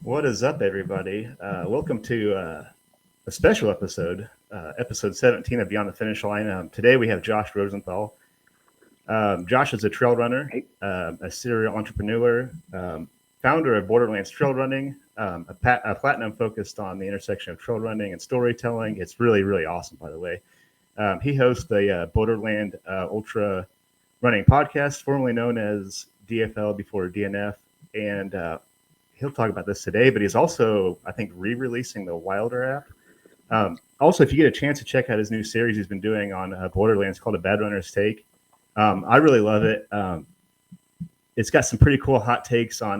What is up, everybody? Welcome to a special episode, episode 17 of Beyond the Finish Line. Today we have Josh Rosenthal. Josh is a trail runner, Hey. A serial entrepreneur, founder of Borderlands Trail Running, a platinum focused on the intersection of trail running and storytelling. It's really, really awesome, by the way. He hosts the Borderland Ultra Running podcast, formerly known as DFL before DNF, and he'll talk about this today, but he's also, I think, re-releasing the Wylder app. Also, if you get a chance to check out his new series he's been doing on Borderlands called A Bad Runner's Take, I really love it. It's got some pretty cool hot takes on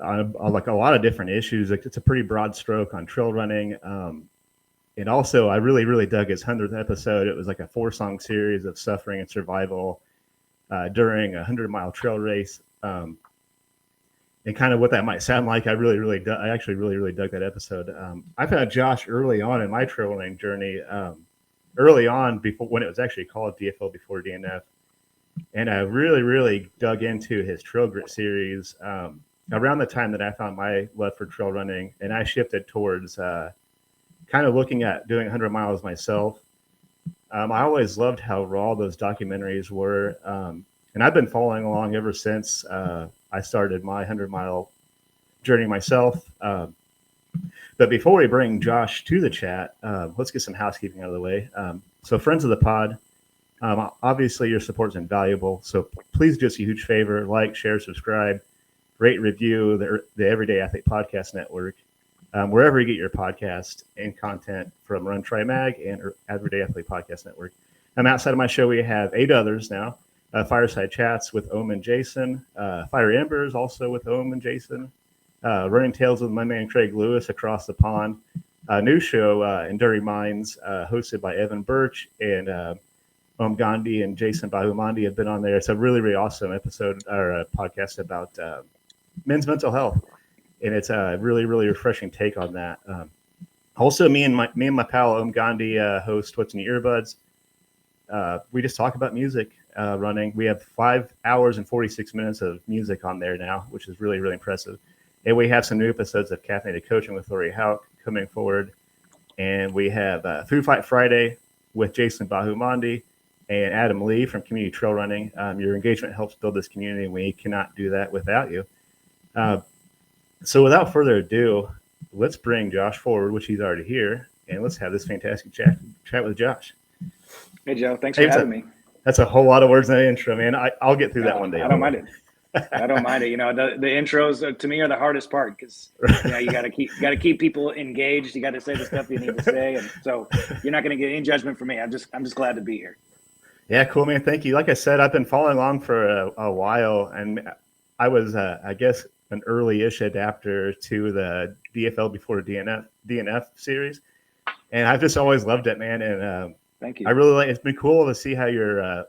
like a lot of different issues. Like, it's a pretty broad stroke on trail running. And also, I really, really dug his 100th episode. It was like a 4-song series of suffering and survival during a 100-mile trail race. And kind of what that might sound like, I actually really dug that episode. I found Josh early on in my trail running journey, early on before when it was actually called DFL before DNF, and I really dug into his Trail Grit series around the time that I found my love for trail running, and I shifted towards kind of looking at doing 100 miles myself. I always loved how raw those documentaries were, and I've been following along ever since I started my 100-mile journey myself. But before we bring Josh to the chat, let's get some housekeeping out of the way. So friends of the pod, obviously your support is invaluable. So please do us a huge favor, like, share, subscribe, rate, review the Everyday Athlete Podcast Network, wherever you get your podcast and content from Run Try Mag and Everyday Athlete Podcast Network. Outside of my show, we have 8 others now. Fireside Chats with Ohm and Jason, Fire Embers also with Ohm and Jason, Running Tales with my man Craig Lewis across the pond, a new show, Enduring Minds, hosted by Evan Birch, and Ohm Gandhi and Jason Bahumandi have been on there. It's a really awesome episode or a podcast about men's mental health, and it's a really refreshing take on that. Also, me and my pal Ohm Gandhi host What's in Your Earbuds. We just talk about music. Running. We have 5 hours and 46 minutes of music on there now, which is really impressive. And we have some new episodes of Caffeinated Coaching with Lori Hauk coming forward. And we have Food Fight Friday with Jason Bahumandi and Adam Lee from Community Trail Running. Your engagement helps build this community, and we cannot do that without you. So without further ado, let's bring Josh forward, which he's already here, and let's have this fantastic chat with Josh. Hey, Joe. Thanks for having me. That's a whole lot of words in the intro, man. I'll get through that one day. I don't mind it. I don't mind it. You know, the intros to me are the hardest part because you got to keep people engaged. You got to say the stuff you need to say, and so you're not going to get any judgment from me. I'm just glad to be here. Yeah, cool, man. Thank you. Like I said, I've been following along for a while, and I was, I guess, an early-ish adapter to the DFL before DNF series, and I've just always loved it, man. And thank you. I really like. It's been cool to see how your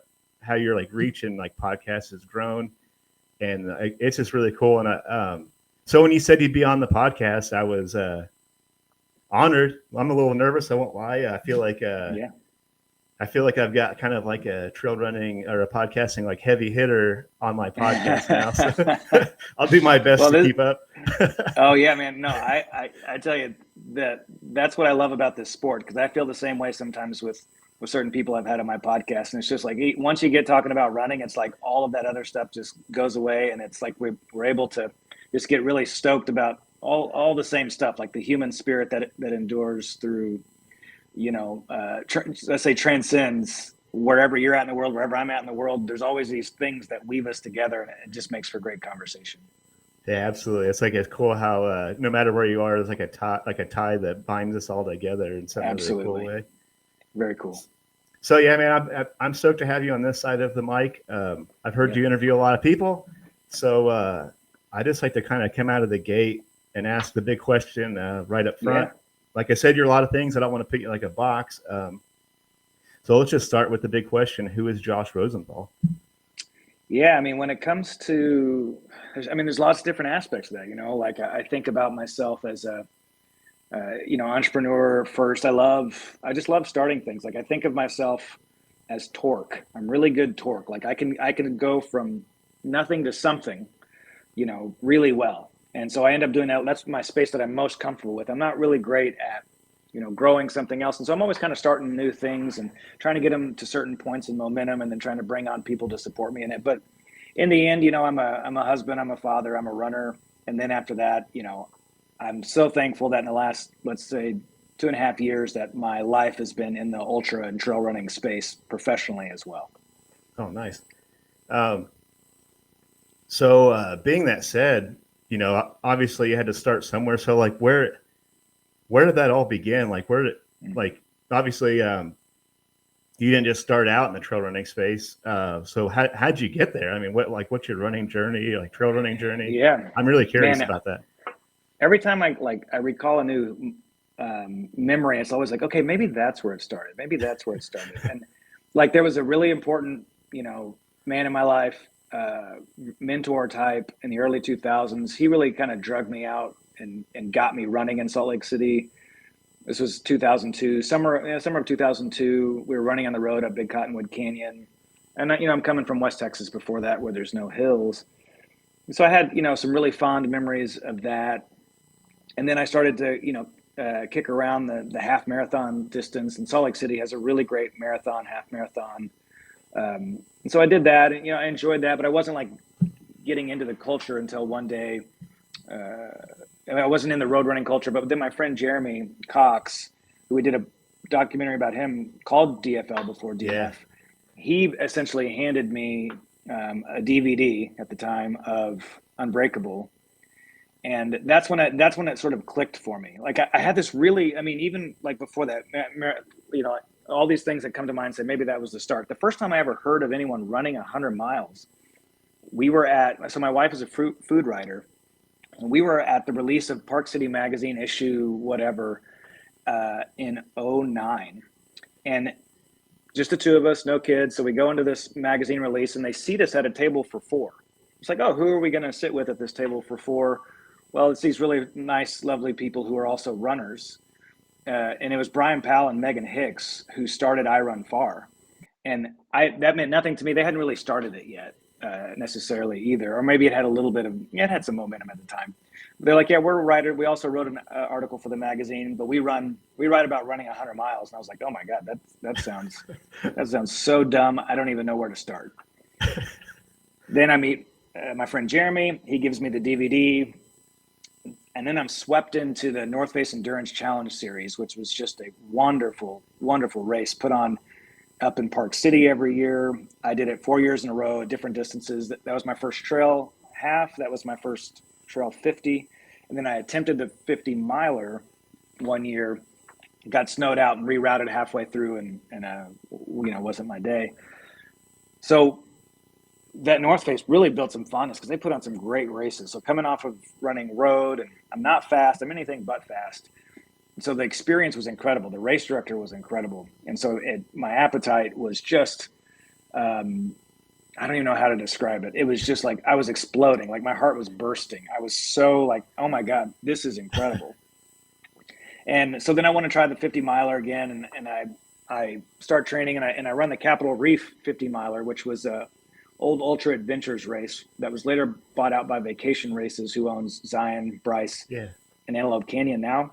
like reach and like podcast has grown, and it's just really cool. And so when you said you'd be on the podcast, I was honored. I'm a little nervous. I won't lie. I feel like I feel like I've got kind of like a trail running or a podcasting like heavy hitter on my podcast now. So I'll do my best to keep up. Oh yeah, man. No, I tell you that's what I love about this sport, because I feel the same way sometimes with certain people I've had on my podcast. And it's just like, once you get talking about running, it's like all of that other stuff just goes away. And it's like we're able to just get really stoked about all the same stuff, like the human spirit that endures through, let's say transcends wherever you're at in the world, wherever I'm at in the world. There's always these things that weave us together, and it just makes for great conversation. Yeah, absolutely. It's cool how no matter where you are, there's like a tie that binds us all together in some really cool way. Very cool. So yeah, man, I'm stoked to have you on this side of the mic. I've heard you interview a lot of people, so I just like to kind of come out of the gate and ask the big question right up front. Yeah. Like I said, you're a lot of things. I don't want to put you in like a box. So let's just start with the big question: who is Josh Rosenthal? Yeah, I mean, when it comes to, there's lots of different aspects of that. Like I think about myself as a entrepreneur first. I just love starting things. Like I think of myself as torque. I'm really good torque. Like I can go from nothing to something, really well. And so I end up doing that. That's my space that I'm most comfortable with. I'm not really great at, growing something else. And so I'm always kind of starting new things and trying to get them to certain points of momentum and then trying to bring on people to support me in it. But in the end, I'm a husband, I'm a father, I'm a runner. And then after that, I'm so thankful that in the last, let's say, 2.5 years that my life has been in the ultra and trail running space professionally as well. Oh, nice. So being that said, obviously you had to start somewhere. So like, where did that all begin? Like, obviously, you didn't just start out in the trail running space. So how'd you get there? I mean, what's your running journey, like trail running journey? Yeah, I'm really curious about that. Every time I recall a new memory, it's always like, okay, maybe that's where it started. Maybe that's where it started. And like, there was a really important, man in my life, mentor type in the early 2000s. He really kind of drugged me out and got me running in Salt Lake City. This was 2002, summer of 2002. We were running on the road up Big Cottonwood Canyon. And, I'm coming from West Texas before that, where there's no hills. So I had, some really fond memories of that. And then I started to, kick around the half marathon distance. And Salt Lake City has a really great half marathon. And so I did that, and, I enjoyed that, but I wasn't like getting into the culture until one day. I wasn't in the road running culture, but then my friend Jeremy Cox, who we did a documentary about him called DFL before DNF, Yeah. He essentially handed me a DVD at the time of Unbreakable. And that's when it sort of clicked for me. Like I had this really, even like before that, all these things that come to mind say maybe that was the start. The first time I ever heard of anyone running 100 miles, so my wife is a food writer, and we were at the release of Park City Magazine issue, whatever, in 2009. And just the two of us, no kids. So we go into this magazine release and they seat us at a table for 4. It's like, oh, who are we going to sit with at this table for 4? Well, it's these really nice, lovely people who are also runners. And it was Brian Powell and Megan Hicks who started I Run Far. And that meant nothing to me. They hadn't really started it yet necessarily either. Or maybe it had some momentum at the time. They're like, yeah, we're a writer. We also wrote an article for the magazine, but we write about running 100 miles. And I was like, oh my God, that sounds so dumb. I don't even know where to start. Then I meet my friend Jeremy. He gives me the DVD. And then I'm swept into the North Face Endurance Challenge series, which was just a wonderful, wonderful race put on up in Park City every year. I did it 4 years in a row at different distances. That was my first trail half. That was my first trail 50. And then I attempted the 50 miler one year, got snowed out and rerouted halfway through and wasn't my day. So that North Face really built some fondness because they put on some great races. So coming off of running road, and I'm not fast, I'm anything but fast. So the experience was incredible. The race director was incredible. And so my appetite was just, I don't even know how to describe it. It was just like, I was exploding. Like my heart was bursting. I was so like, oh my God, this is incredible. And so then I want to try the 50 miler again. And I start training and I run the Capitol Reef 50 miler, which was a old Ultra Adventures race that was later bought out by Vacation Races, who owns Zion, Bryce, and Antelope Canyon now.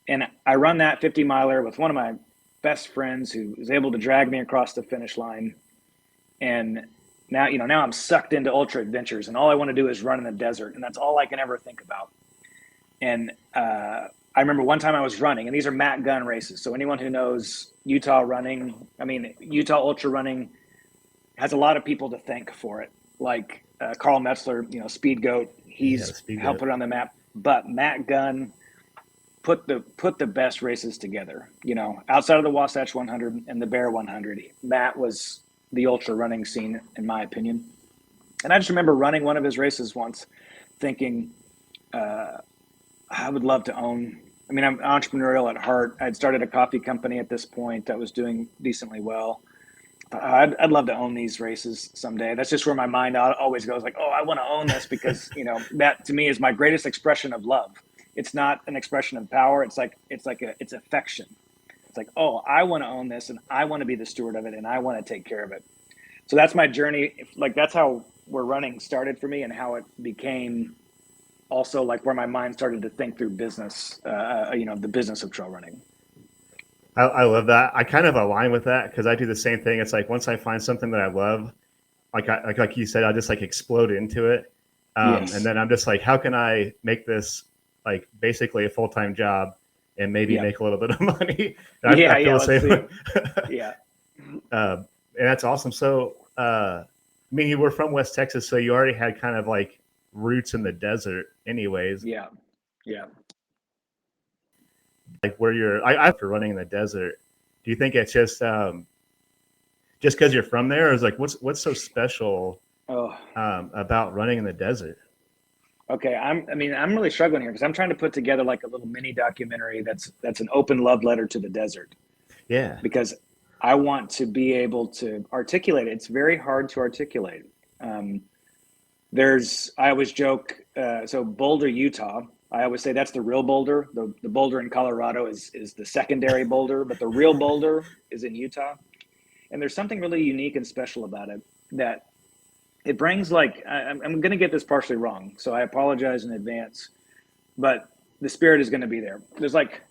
And I run that 50 miler with one of my best friends who was able to drag me across the finish line. And now I'm sucked into Ultra Adventures, and all I want to do is run in the desert. And that's all I can ever think about. And I remember one time I was running, and these are Matt Gunn races. So anyone who knows Utah Ultra Running has a lot of people to thank for it. Like Carl Metzler, Speed Goat, he's helped put it on the map. But Matt Gunn put the best races together, outside of the Wasatch 100 and the Bear 100. Matt was the ultra running scene, in my opinion. And I just remember running one of his races once thinking, I would love to own, I'm entrepreneurial at heart. I'd started a coffee company at this point that was doing decently well. I'd love to own these races someday. That's just where my mind always goes, like, oh, I want to own this because, that to me is my greatest expression of love. It's not an expression of power. It's affection. It's like, oh, I want to own this and I want to be the steward of it and I want to take care of it. So that's my journey. Like, that's how we're running started for me and how it became also like where my mind started to think through business, the business of trail running. I love that. I kind of align with that because I do the same thing. It's like once I find something that I love, like you said, I just like explode into it, and Yes. then I'm just like, how can I make this like basically a full time job and maybe Yeah. make a little bit of money? Yeah. I feel Yeah. the Let's same see. way. Yeah. And that's awesome. So, I mean, you were from West Texas, so you already had kind of like roots in the desert, anyways. Yeah. Yeah. Like where after running in the desert, do you think it's just because you're from there, or is like what's so special Oh, about running in the desert? okay. I'm really struggling here because I'm trying to put together like a little mini documentary that's an open love letter to the desert, Yeah, because I want to be able to articulate it. It's very hard to articulate. Um, I always joke, so Boulder, Utah, I always say that's the real Boulder. The Boulder in Colorado is the secondary Boulder, but the real Boulder is in Utah. And there's something really unique and special about it that it brings like, I'm going to get this partially wrong, so I apologize in advance, but the spirit is going to be there. There's like,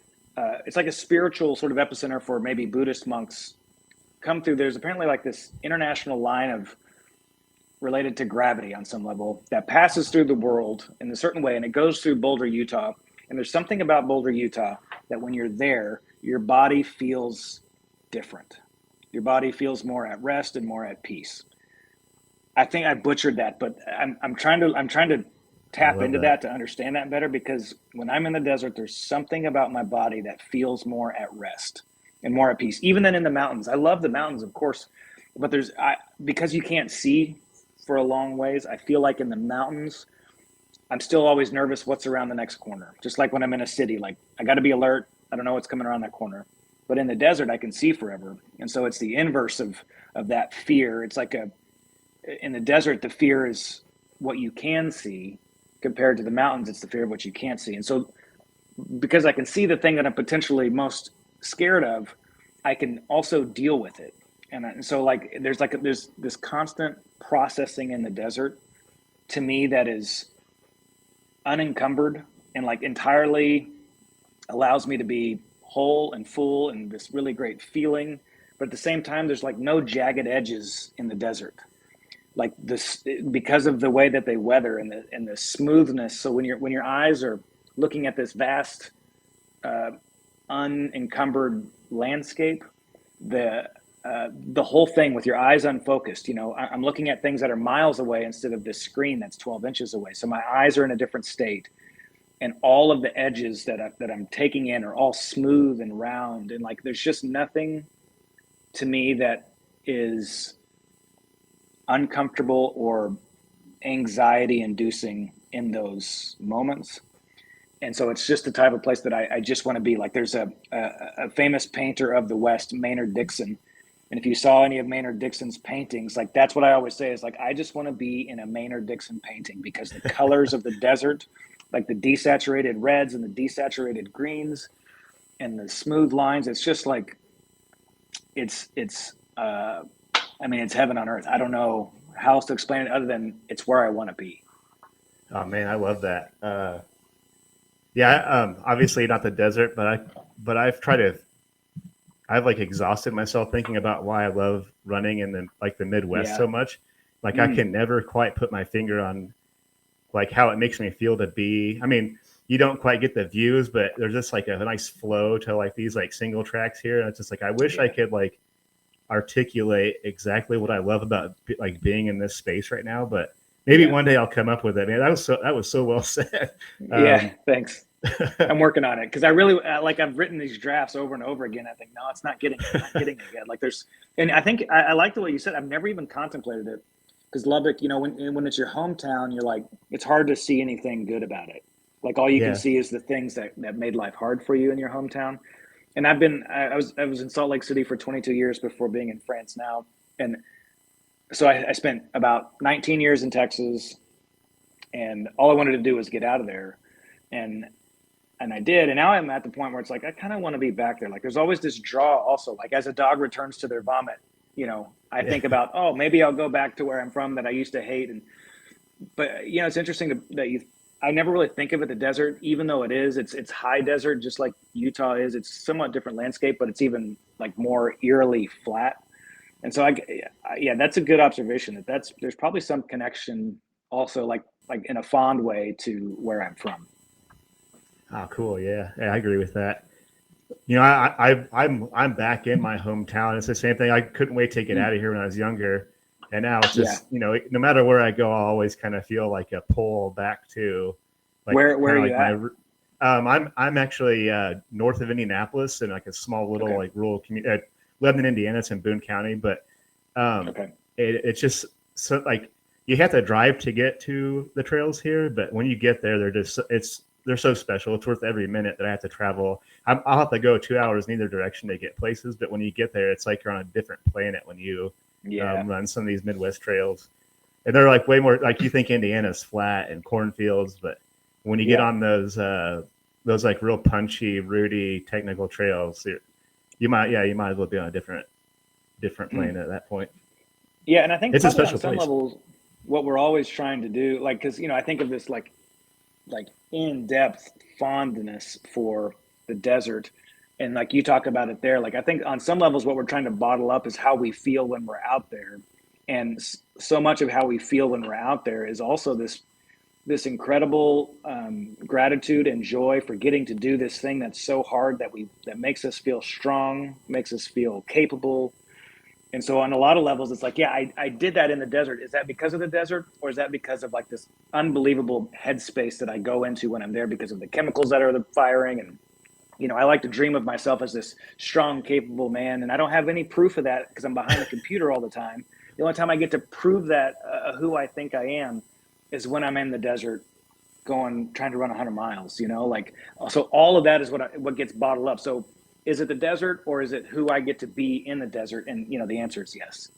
it's like a spiritual sort of epicenter for maybe Buddhist monks come through. There's apparently like this international line of related to gravity on some level that passes through the world in a certain way, and it goes through Boulder, Utah. And there's something about Boulder, Utah that when you're there, your body feels different. Your body feels more at rest and more at peace. I think I butchered that, but I'm trying to I tap love into that. that to understand that better, because when I'm in the desert, there's something about my body that feels more at rest and more at peace, even than in the mountains. I love the mountains, of course, but because you can't see for a long ways, I feel like in the mountains, I'm still always nervous what's around the next corner. Just like when I'm in a city, like I got to be alert. I don't know what's coming around that corner. But in the desert, I can see forever. And so it's the inverse of that fear. It's like in the desert, the fear is what you can see, compared to the mountains. It's the fear of what you can't see. And so because I can see the thing that I'm potentially most scared of, I can also deal with it. And so like there's this constant processing in the desert to me that is unencumbered and like entirely allows me to be whole and full and this really great feeling. But at the same time, there's like no jagged edges in the desert, like this, because of the way that they weather and the smoothness. So when your eyes are looking at this vast unencumbered landscape, the whole thing with your eyes unfocused, I'm looking at things that are miles away instead of this screen that's 12 inches away. So my eyes are in a different state, and all of the edges that I'm taking in are all smooth and round, and like there's just nothing to me that is uncomfortable or anxiety inducing in those moments. And so it's just the type of place that I just want to be. Like there's a famous painter of the West, Maynard Dixon. And if you saw any of Maynard Dixon's paintings, like that's what I always say is like, I just want to be in a Maynard Dixon painting, because the colors of the desert, like the desaturated reds and the desaturated greens and the smooth lines, it's just like, it's heaven on earth. I don't know how else to explain it other than it's where I want to be. Oh man, I love that. Yeah, obviously not the desert, but I've like exhausted myself thinking about why I love running in the Midwest Yeah. so much. Like I Mm. can never quite put my finger on like how it makes me feel to be. I mean, you don't quite get the views, but there's just like a nice flow to like these like single tracks here, and it's just like I wish I Yeah. could like articulate exactly what I love about like being in this space right now. But maybe Yeah. one day I'll come up with it. Man, that was so well said. Yeah. Um, Thanks. I'm working on it because I really like, I've written these drafts over and over again. I think, no, it's not getting it. I'm not getting it yet. Like and I think I like the way you said, I've never even contemplated it, because Lubbock, when it's your hometown, you're like, it's hard to see anything good about it. Like all you can yeah, see is the things that made life hard for you in your hometown. And I was in Salt Lake City for 22 years before being in France now. And so I spent about 19 years in Texas, and all I wanted to do was get out of there. And I did. And now I'm at the point where it's like, I kind of want to be back there. Like there's always this draw also, like as a dog returns to their vomit, I yeah, think about, oh, maybe I'll go back to where I'm from that I used to hate. But it's interesting that I never really think of it the desert, even though it's high desert, just like Utah is. It's somewhat different landscape, but it's even like more eerily flat. And so yeah, that's a good observation. There's probably some connection also, like in a fond way, to where I'm from. Oh, cool. Yeah, I agree with that. I'm back in my hometown. It's the same thing. I couldn't wait to get out of here when I was younger, and now it's Yeah. just no matter where I go, I always kind of feel like a pull back to like Where are kind of you like at? my. I'm actually north of Indianapolis in like a small little Okay. like rural community. Lebanon, Indiana. It's in Boone County, but Okay. it's just so like you have to drive to get to the trails here, but when you get there, they're so special. It's worth every minute that I have to travel. I'll have to go 2 hours in either direction to get places, but when you get there, it's like you're on a different planet when you Yeah. run some of these Midwest trails, and they're like way more like you think Indiana's flat and cornfields, but when you get Yeah. on those like real punchy, rooty, technical trails, you might as well be on a different planet at that point. Yeah, and I think It's a probably on special some place. levels, what we're always trying to do, like, because I think of this like in-depth fondness for the desert, and like you talk about it there. Like I think on some levels, what we're trying to bottle up is how we feel when we're out there, and so much of how we feel when we're out there is also this incredible gratitude and joy for getting to do this thing that's so hard that makes us feel strong, makes us feel capable. And so on a lot of levels, it's like, yeah, I did that in the desert. Is that because of the desert, or is that because of like this unbelievable headspace that I go into when I'm there because of the chemicals that are firing? And, I like to dream of myself as this strong, capable man. And I don't have any proof of that because I'm behind the computer all the time. The only time I get to prove that who I think I am is when I'm in the desert trying to run 100 miles, like, so all of that is what gets bottled up. So is it the desert, or is it who I get to be in the desert? And the answer is yes.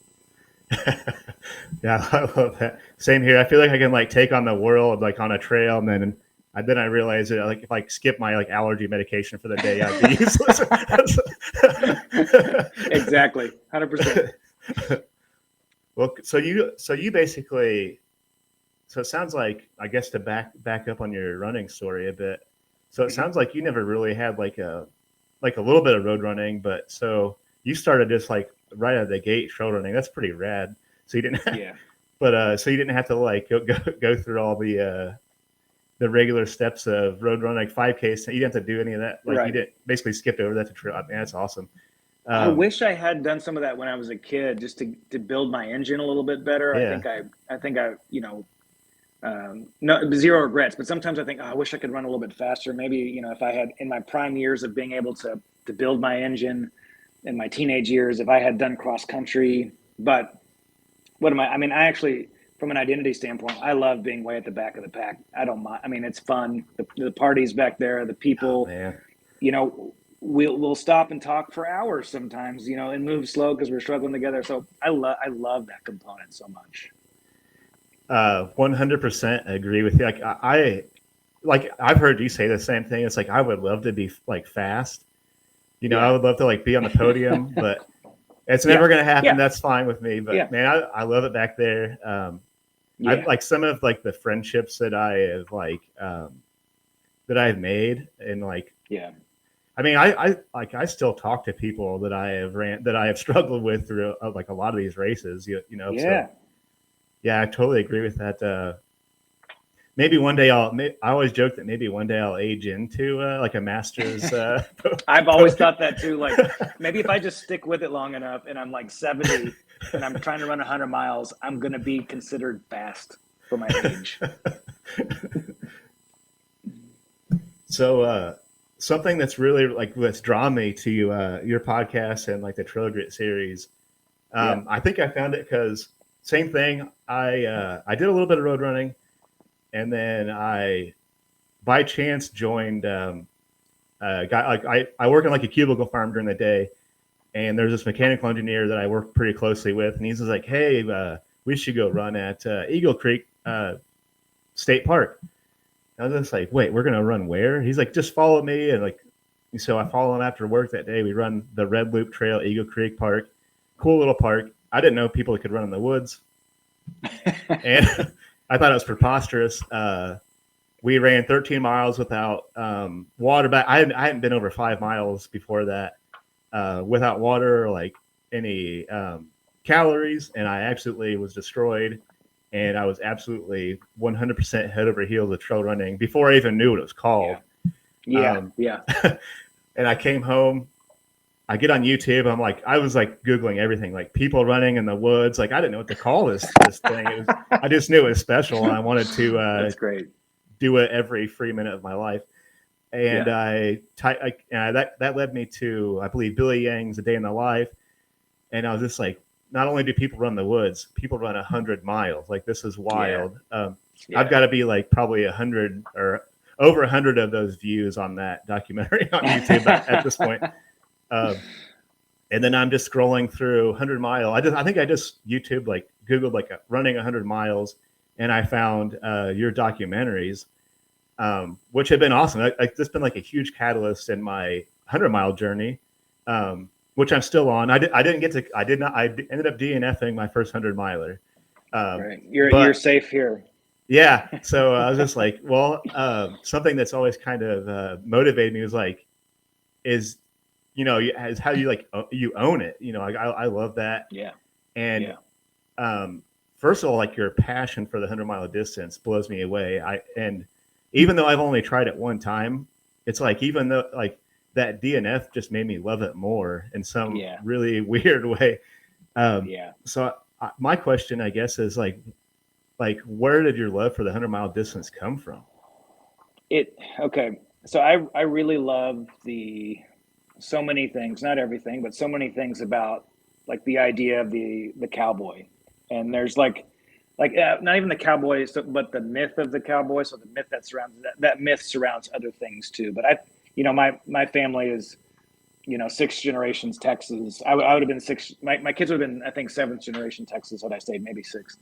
Yeah, I love that. Same here. I feel like I can like take on the world like on a trail, and then I realize that like if I skip my like allergy medication for the day, I'd be useless. Exactly, 100%. Well, so you basically, so it sounds like, I guess, to back up on your running story a bit. So it sounds like you never really had like a little bit of road running, but so you started just like right out of the gate trail running. That's pretty rad. So you didn't Yeah. but so you didn't have to like go through all the regular steps of road running, like 5Ks. You didn't have to do any of that. Like you Right. didn't basically skipped over that to trail. I mean, that's awesome. I Um, wish I had done some of that when I was a kid, just to build my engine a little bit better. I yeah. think no, zero regrets, but sometimes I think, oh, I wish I could run a little bit faster. Maybe, if I had in my prime years of being able to build my engine in my teenage years, if I had done cross country. But I mean, I actually, from an identity standpoint, I love being way at the back of the pack. I don't mind. I mean, it's fun. The parties back there, the Oh people, man. we'll stop and talk for hours sometimes, and move slow because we're struggling together. So I love that component so much. 100% agree with you. Like like I've heard you say the same thing. It's like I would love to be like fast. I Yeah. would love to like be on the podium, but it's Yeah. never going to happen. Yeah. That's fine with me. But Yeah. man, I love it back there. I Yeah. like some of like the friendships that I have that I've made, and like Yeah. I mean I still talk to people that I have struggled with through like a lot of these races. So Yeah. yeah, I totally agree with that. Maybe one day I always joke that maybe one day I'll age into like a master's. I've always thought that too. Like maybe if I just stick with it long enough and I'm like 70 and I'm trying to run 100 miles, I'm going to be considered fast for my age. So something that's really like what's drawn me to your podcast and like the Trail Grit series. Yeah. I think I found it because same thing. I did a little bit of road running, and then I by chance joined guy like I work in like a cubicle farm during the day, and there's this mechanical engineer that I work pretty closely with, and he's just like, hey, we should go run at Eagle Creek State Park. I was just like, wait, we're gonna run where? He's like, just follow me, and like, so I follow him after work that day. We run the Red Loop Trail, Eagle Creek Park, cool little park. I didn't know people could run in the woods, and I thought it was preposterous. we ran 13 miles without water. But I hadn't been over 5 miles before that without water or like any calories, and I absolutely was destroyed. And I was absolutely 100% head over heels of trail running before I even knew what it was called. Yeah. And I came home. I get on YouTube. I was like Googling everything, like people running in the woods. Like I didn't know what to call this thing. I just knew it was special, and I wanted to That's great. do it every free minute of my life. And that led me to, I believe, Billy Yang's A Day in the Life. And I was just like, not only do people run the woods, people run 100 miles. Like this is wild. I've got to be like probably 100 or over 100 of those views on that documentary on YouTube at this point. And then I'm just scrolling through 100 mile. I think I just YouTube, like Googled like running 100 miles, and I found your documentaries, which have been awesome. It's been like a huge catalyst in my 100-mile journey, which I'm still on. I ended up DNFing my first 100-miler. Right. You're safe here. Yeah. So I was just like, well, something that's always kind of motivated me was like, is how you like you own it. I love that. Yeah. And first of all, like your passion for the 100-mile distance blows me away. And even though I've only tried it one time, it's like, even though like that DNF just made me love it more in some really weird way. So my question, I guess, is like, where did your love for the 100-mile distance come from? Okay. So I really love so many things, not everything, but so many things about like the idea of the cowboy. And there's like not even the cowboy, but the myth of the cowboy. So the myth that myth surrounds other things too. But my family is, 6 generations Texas. I would have been 6. My kids would have been, I think, 7th generation Texas had I stayed, maybe 6th.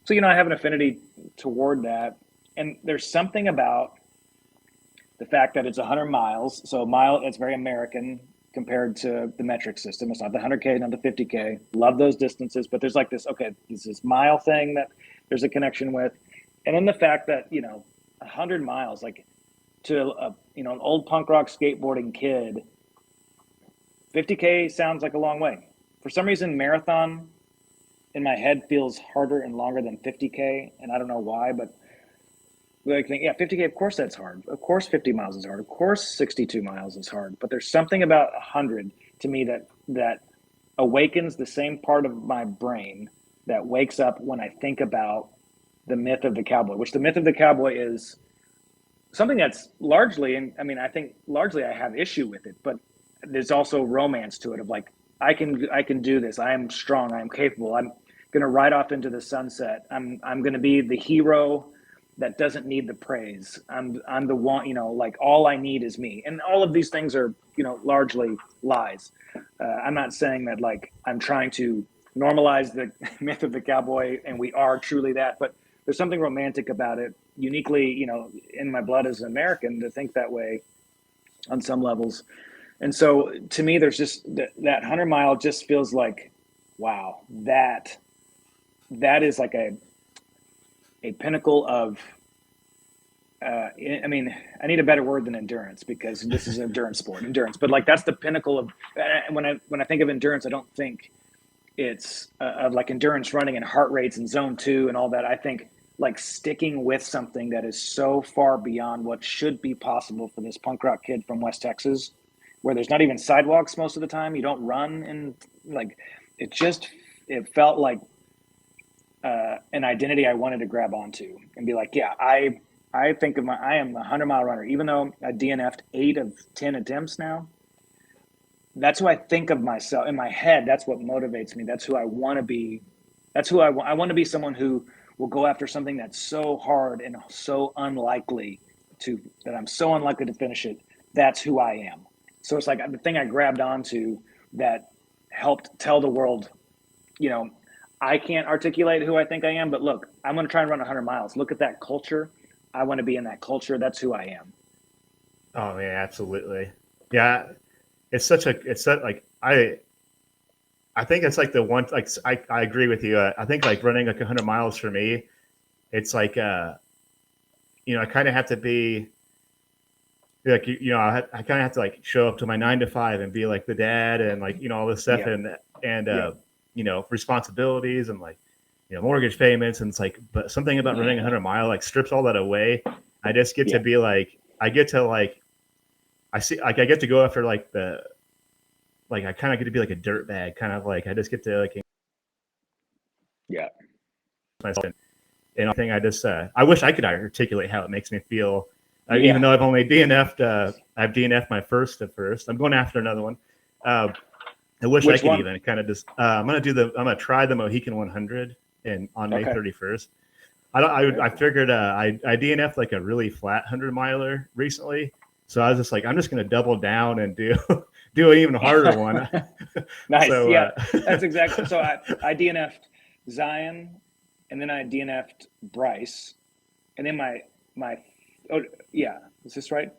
So I have an affinity toward that. And there's something about the fact that it's 100 miles. So a mile, it's very American compared to the metric system. It's not the 100K, not the 50K. Love those distances, but there's like this mile thing that there's a connection with. And then the fact that, 100 miles, like to an old punk rock skateboarding kid, 50K sounds like a long way. For some reason, marathon in my head feels harder and longer than 50K. And I don't know why, but I think, 50K, of course that's hard. Of course 50 miles is hard. Of course 62 miles is hard. But there's something about 100 to me that awakens the same part of my brain that wakes up when I think about the myth of the cowboy, which the myth of the cowboy is something that's largely, and I mean, I think largely I have issue with it, but there's also romance to it of like, I can do this. I am strong. I am capable. I'm going to ride off into the sunset. I'm going to be the hero that doesn't need the praise. I'm the one, like all I need is me. And all of these things are, largely lies. I'm not saying that like I'm trying to normalize the myth of the cowboy, and we are truly that, but there's something romantic about it, uniquely, in my blood as an American to think that way on some levels. And so to me, there's just that 100 mile just feels like, wow, that is like a pinnacle of, I mean, I need a better word than endurance because this is an endurance sport, but like, that's the pinnacle of, when I think of endurance, I don't think it's of like endurance running and heart rates and zone 2 and all that. I think like sticking with something that is so far beyond what should be possible for this punk rock kid from West Texas, where there's not even sidewalks most of the time. You don't run, and like, it felt like an identity I wanted to grab onto and be like, yeah, I think I am a 100-mile runner, even though I DNF'd 8 of 10 attempts now. That's who I think of myself in my head. That's what motivates me. That's who I want to be. That's who I want to be, someone who will go after something that's so hard and so unlikely that I'm so unlikely to finish it. That's who I am. So it's like the thing I grabbed onto that helped tell the world, I can't articulate who I think I am, but look, I'm going to try and run 100 miles. Look at that culture. I want to be in that culture. That's who I am. Oh yeah, absolutely. Yeah. It's like, I think it's like the one, like, I agree with you. I think like running like 100 miles for me, it's like, I kind of have to be like, I kind of have to like show up to my 9 to 5 and be like the dad and like, all this stuff and responsibilities and like, mortgage payments. And it's like, but something about running 100-mile, like strips all that away. I just get to be like, I get to go after like I kind of get to be like a dirt bag, kind of like, I just get to like, myself. And I think I wish I could articulate how it makes me feel. Even though I've only DNF'd, I've DNF'd my first at first. I'm going after another one. I wish I could even kind of just. I'm gonna try the Mohican 100 on May 31st. I figured I DNF'd like a really flat 100-miler recently, so I was just like, I'm just gonna double down and do an even harder one. Nice. So, that's exactly. So I DNF'd Zion, and then I DNF'd Bryce, and then is this right?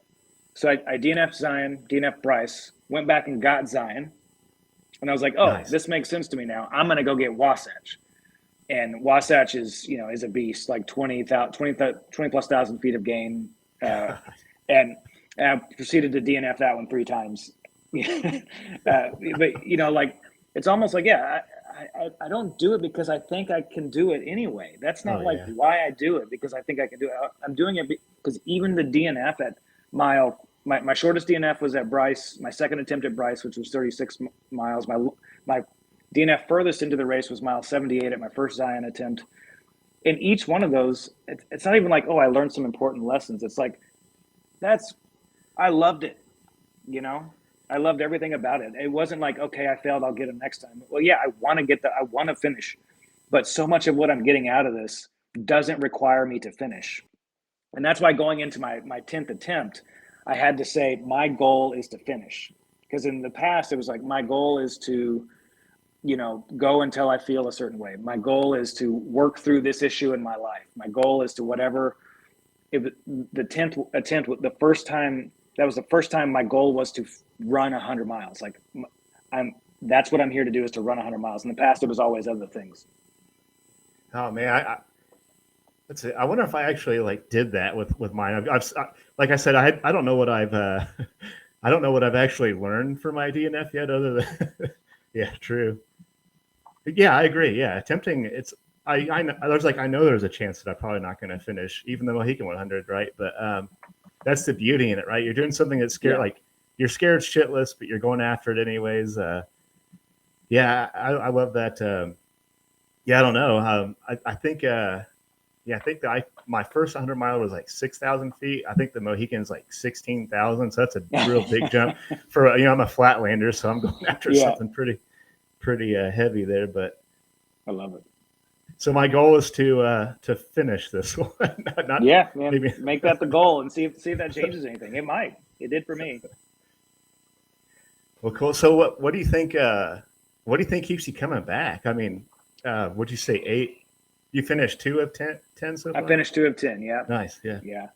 So I DNF'd Zion, DNF'd Bryce, went back and got Zion, and I was like, nice. This makes sense to me now. I'm gonna go get Wasatch, and Wasatch is a beast, like 20 plus thousand feet of gain, and I proceeded to DNF that one 3 times. But like it's almost like I don't do it because I think I can do it anyway. That's not why I do it, because I think I can do it. I'm doing it because even the DNF at my shortest DNF was at Bryce. My second attempt at Bryce, which was 36 miles. My DNF furthest into the race was mile 78 at my first Zion attempt. In each one of those, it's not even like, I learned some important lessons. It's like, I loved it, I loved everything about it. It wasn't like, okay, I failed, I'll get it next time. Well, I want to I want to finish. But so much of what I'm getting out of this doesn't require me to finish. And that's why going into my 10th attempt, I had to say, my goal is to finish. Because in the past, it was like, my goal is to, go until I feel a certain way. My goal is to work through this issue in my life. My goal is to whatever. The 10th attempt, the first time, that was the first time my goal was to run 100 miles. Like that's what I'm here to do, is to run 100 miles. In the past, it was always other things. Oh man, I wonder if I actually like did that with mine. I've like I said, I don't know what I've I don't know what I've actually learned for my DNF yet, other than true. Yeah, I agree. Yeah, attempting I know there's a chance that I'm probably not going to finish even the Mohican 100, right? But that's the beauty in it, right? You're doing something that's scary, like you're scared shitless, but you're going after it anyways. I love that. I don't know. I think that my first 100 mile was like 6,000 feet. I think the Mohican's like 16,000. So that's a real big jump for, I'm a flatlander, so I'm going after something pretty heavy there, but I love it. So my goal is to finish this one. Maybe make that the goal and see if that changes anything. It might. It did for me. Well, cool. So what do you think? What do you think keeps you coming back? I mean, would you say 8? You finished 2 of 10 so far? I finished 2 of 10. Yeah. Nice. Yeah. Yeah.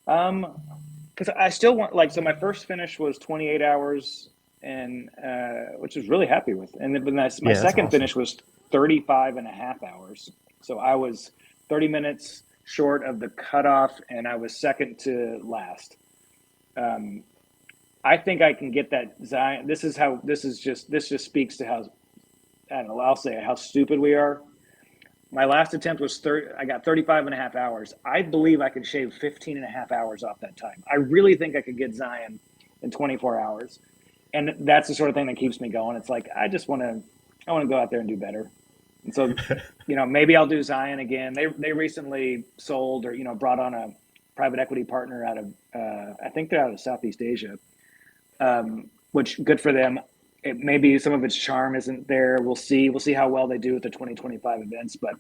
Because I still want so my first finish was 28 hours, and which I was really happy with, and then my second finish was 35 and a half hours. So I was 30 minutes short of the cutoff, and I was second to last. I think I can get that Zion. This just speaks to how, I don't know, I'll say how stupid we are. My last attempt was I got 35 and a half hours. I believe I could shave 15 and a half hours off that time. I really think I could get Zion in 24 hours. And that's the sort of thing that keeps me going. It's like, I want to go out there and do better. And so, maybe I'll do Zion again. They recently sold or, brought on a private equity partner out of, I think they're out of Southeast Asia, which good for them. Maybe some of its charm isn't there. We'll see how well they do with the 2025 events, but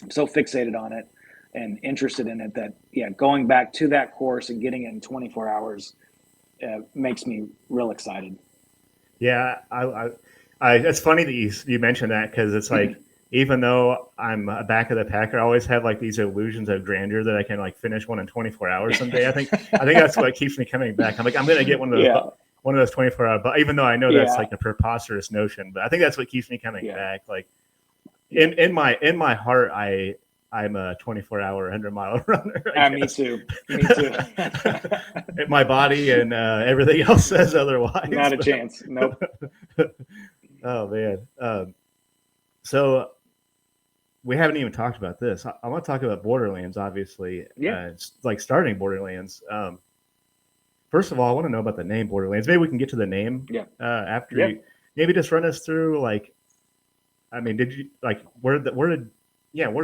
I'm so fixated on it and interested in it that, going back to that course and getting it in 24 hours makes me real excited. Yeah. It's funny that you mentioned that, because it's like, even though I'm a back of the pack, I always have like these illusions of grandeur that I can like finish one in 24 hours someday. I think that's what keeps me coming back. I'm like, I'm going to get one of those. One of those 24-hour, but even though I know that's like a preposterous notion, but I think that's what keeps me coming back. Like in my heart, I I'm a 24-hour 100-mile runner. I Me guess. too. Me too. My body and everything else says otherwise. Not a chance. Nope. Oh man. So we haven't even talked about this. I want to talk about Borderlands, obviously. Yeah. Like starting Borderlands. First of all, I want to know about the name Borderlands. Maybe we can get to the name Yeah. after Yeah. you. Maybe just run us through, like, I mean, did you like where did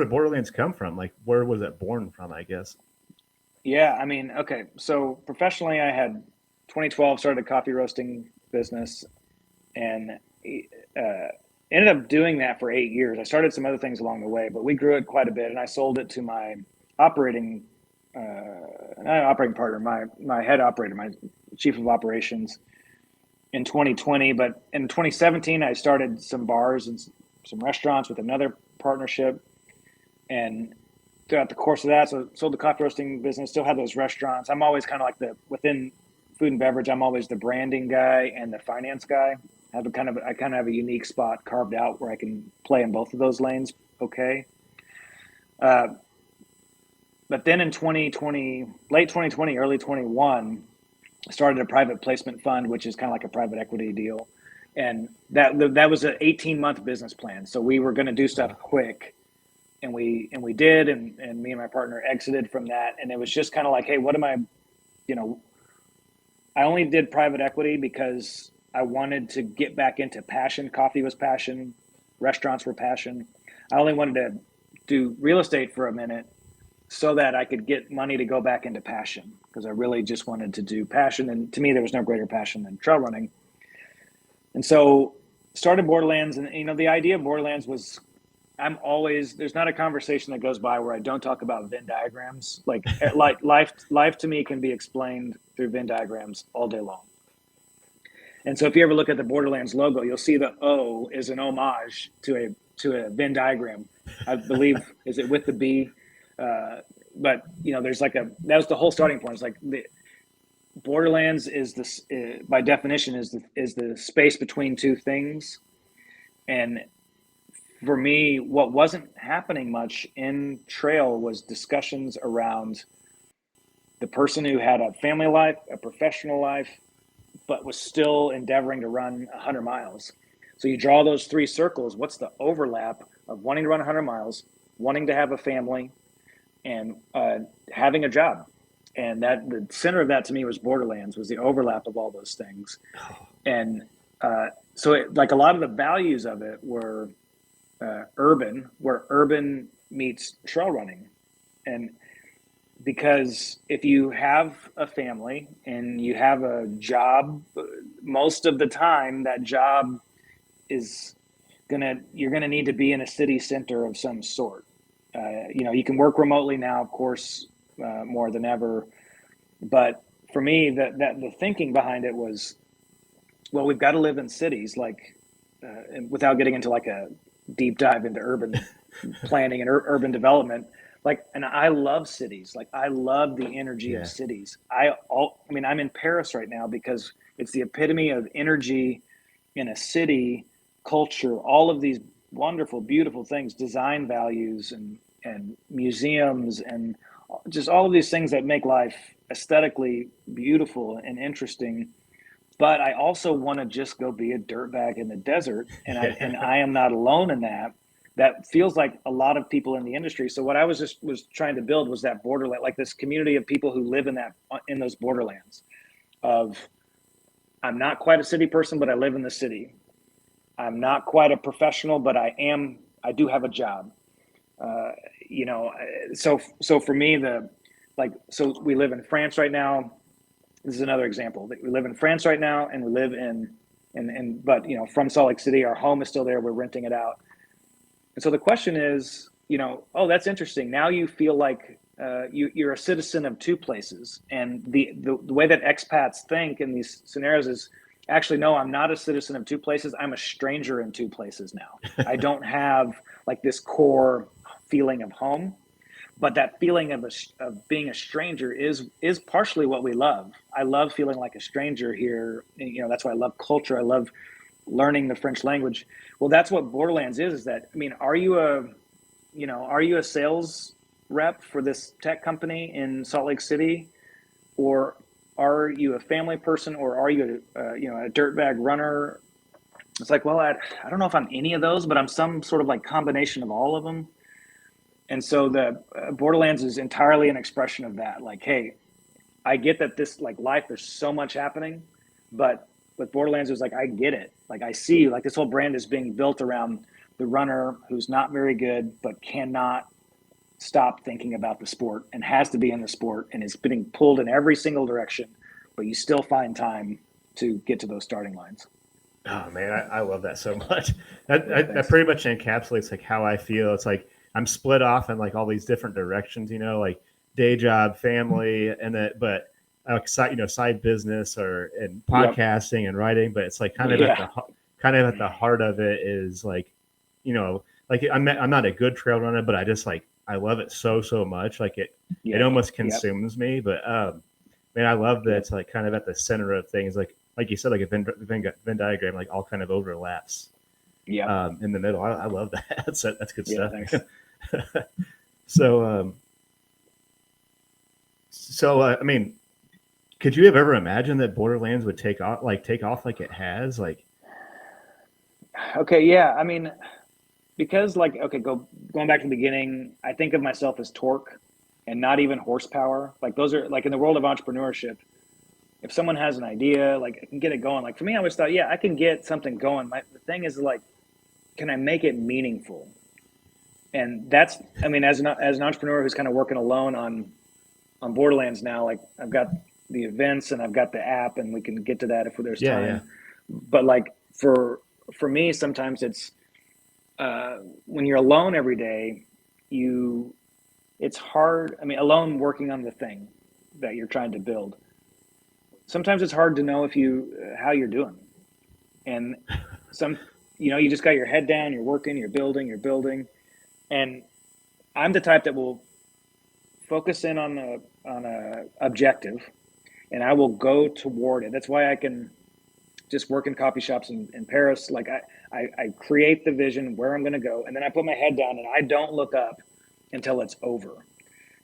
Borderlands come from? Like, where was it born from? I guess. Yeah. I mean, okay. So professionally, I had 2012 started a coffee roasting business, and ended up doing that for 8 years. I started some other things along the way, but we grew it quite a bit, and I sold it to my operating, not operating partner, my head operator, my chief of operations in 2020. But in 2017, I started some bars and some restaurants with another partnership, and throughout the course of that, so sold the coffee roasting business, still had those restaurants. I'm always kind of like within food and beverage, I'm always the branding guy and the finance guy. I kind of have a unique spot carved out where I can play in both of those lanes. Okay. Uh, but then in 2020, late 2020, early 21, I started a private placement fund, which is kind of like a private equity deal. And that was an 18-month business plan. So we were going to do stuff quick, and we did, and me and my partner exited from that. And it was just kind of like, hey, what am I, I only did private equity because I wanted to get back into passion. Coffee was passion. Restaurants were passion. I only wanted to do real estate for a minute so that I could get money to go back into passion, because I really just wanted to do passion. And to me, there was no greater passion than trail running. And so started Borderlands. And, the idea of Borderlands was, there's not a conversation that goes by where I don't talk about Venn diagrams. Like life to me can be explained through Venn diagrams all day long. And so if you ever look at the Borderlands logo, you'll see the O is an homage to a Venn diagram. I believe, is it with the B? But there's that was the whole starting point. It's like the Borderlands is this, by definition, is the space between two things. And for me, what wasn't happening much in trail was discussions around the person who had a family life, a professional life, but was still endeavoring to run 100 miles. So you draw those three circles. What's the overlap of wanting to run 100 miles, wanting to have a family, and having a job? And that the center of that to me was Borderlands, was the overlap of all those things. And so like a lot of the values of it were urban, where urban meets trail running. And because if you have a family and you have a job, most of the time that job is you're gonna need to be in a city center of some sort. You can work remotely now, of course, more than ever. But for me, that the thinking behind it was, well, we've got to live in cities, like, without getting into like a deep dive into urban planning and urban development. And I love cities. Like, I love the energy of cities. I mean, I'm in Paris right now because it's the epitome of energy in a city, culture, all of these wonderful, beautiful things, design values and museums, and just all of these things that make life aesthetically beautiful and interesting. But I also want to just go be a dirtbag in the desert. And I am not alone in that. That feels like a lot of people in the industry. So what I was trying to build was that borderland, like this community of people who live in those borderlands of, I'm not quite a city person, but I live in the city. I'm not quite a professional, but I do have a job. So for me, so we live in France right now. This is another example. We live in France right now, and we live but from Salt Lake City. Our home is still there. We're renting it out. And so the question is, oh, that's interesting. Now you feel like you're a citizen of two places. And the way that expats think in these scenarios is, actually, no, I'm not a citizen of two places. I'm a stranger in two places now. I don't have like this core feeling of home, but that feeling of being a stranger is partially what we love. I love feeling like a stranger here. That's why I love culture. I love learning the French language. Well, that's what Borderlands is that, I mean, are you are you a sales rep for this tech company in Salt Lake City, or are you a family person, or are you a dirtbag runner? It's like, well, I don't know if I'm any of those, but I'm some sort of like combination of all of them. And so the Borderlands is entirely an expression of that. Like, hey, I get that this like life, there's so much happening, but with Borderlands, it was like, I get it. Like, I see like this whole brand is being built around the runner who's not very good, but cannot stop thinking about the sport and has to be in the sport and is being pulled in every single direction, but you still find time to get to those starting lines. Oh man, I love that so much. That pretty much encapsulates like how I feel. It's like I'm split off in like all these different directions, like day job, family, and that, but side business and podcasting and writing. But it's like kind of at the heart of it is like, like I'm not a good trail runner, but I just like I love it so much. Like it almost consumes me. But man, I love that it's like kind of at the center of things. Like you said, like a Venn diagram, like all kind of overlaps. Yeah. In the middle. I love that. That's good stuff. Thanks. So, I mean, could you have ever imagined that Borderlands would take off like it has? Like, okay, yeah. I mean, because like, okay, going back to the beginning, I think of myself as torque and not even horsepower. Like those are like in the world of entrepreneurship. If someone has an idea, like I can get it going. Like for me, I always thought, yeah, I can get something going. The thing is like, can I make it meaningful? And that's, I mean, as an entrepreneur who's kind of working alone on Borderlands now, like I've got the events and I've got the app, and we can get to that if there's time. Yeah. But like for me, sometimes it's when you're alone every day, it's hard. I mean, alone working on the thing that you're trying to build. Sometimes it's hard to know how you're doing, and you just got your head down, you're working, you're building, and I'm the type that will focus in on a objective, and I will go toward it. That's why I can just work in coffee shops in Paris. Like I create the vision where I'm going to go, and then I put my head down and I don't look up until it's over.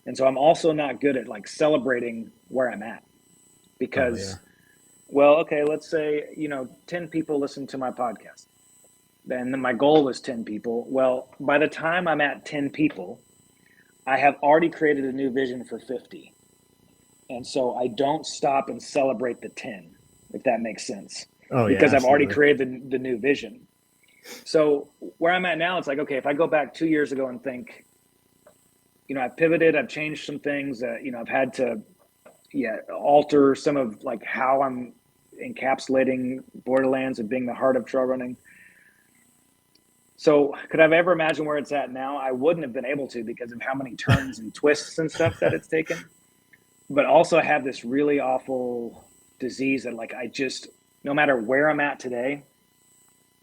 And so I'm also not good at like celebrating where I'm at. Because, well, okay, let's say, 10 people listen to my podcast. Then my goal was 10 people. Well, by the time I'm at 10 people, I have already created a new vision for 50. And so I don't stop and celebrate the 10, if that makes sense. Because I've already created the new vision. So where I'm at now, it's like, okay, if I go back 2 years ago and think, I've pivoted, I've changed some things, I've had to alter some of like how I'm encapsulating Borderlands and being the heart of trail running. So could I ever imagine where it's at now? I wouldn't have been able to because of how many turns and twists and stuff that it's taken. But also I have this really awful disease that like no matter where I'm at today,